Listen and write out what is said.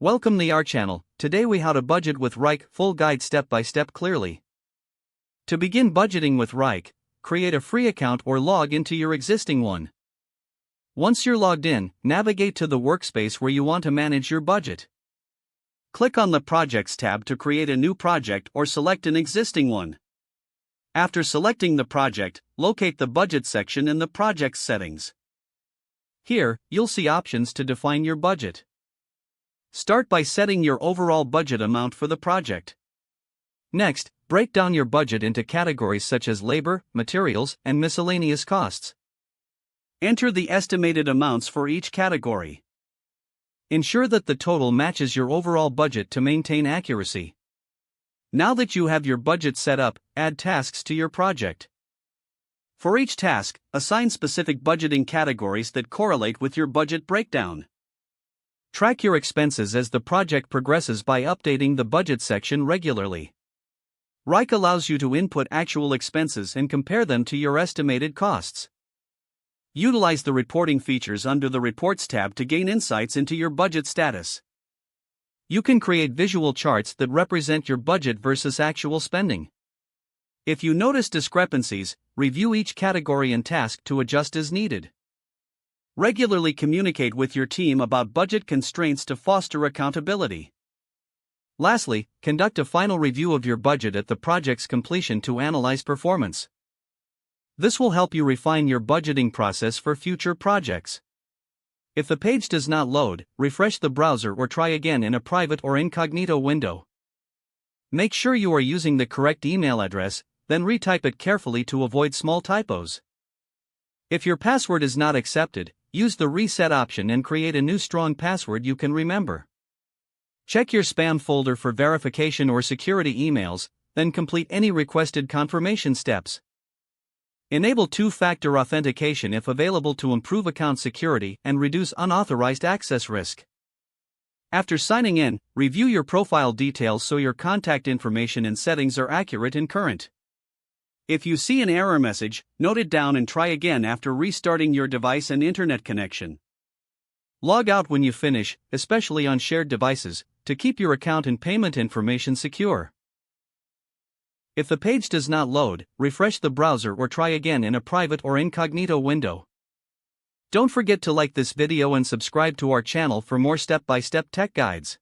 Welcome to our channel. Today we how to budget with Wrike, full guide step by step clearly. To begin budgeting with Wrike, create a free account or log into your existing one. Once you're logged in, navigate to the workspace where you want to manage your budget. Click on the Projects tab to create a new project or select an existing one. After selecting the project, locate the Budget section in the Projects settings. Here, you'll see options to define your budget. Start by setting your overall budget amount for the project. Next, break down your budget into categories such as labor, materials, and miscellaneous costs. Enter the estimated amounts for each category. Ensure that the total matches your overall budget to maintain accuracy. Now that you have your budget set up, add tasks to your project. For each task, assign specific budgeting categories that correlate with your budget breakdown. Track your expenses as the project progresses by updating the budget section regularly. Wrike allows you to input actual expenses and compare them to your estimated costs. Utilize the reporting features under the Reports tab to gain insights into your budget status. You can create visual charts that represent your budget versus actual spending. If you notice discrepancies, review each category and task to adjust as needed. Regularly communicate with your team about budget constraints to foster accountability. Lastly, conduct a final review of your budget at the project's completion to analyze performance. This will help you refine your budgeting process for future projects. If the page does not load, refresh the browser or try again in a private or incognito window. Make sure you are using the correct email address, then retype it carefully to avoid small typos. If your password is not accepted, use the reset option and create a new strong password you can remember. Check your spam folder for verification or security emails, then complete any requested confirmation steps. Enable two-factor authentication if available to improve account security and reduce unauthorized access risk. After signing in, review your profile details so your contact information and settings are accurate and current. If you see an error message, note it down and try again after restarting your device and internet connection. Log out when you finish, especially on shared devices, to keep your account and payment information secure. If the page does not load, refresh the browser or try again in a private or incognito window. Don't forget to like this video and subscribe to our channel for more step-by-step tech guides.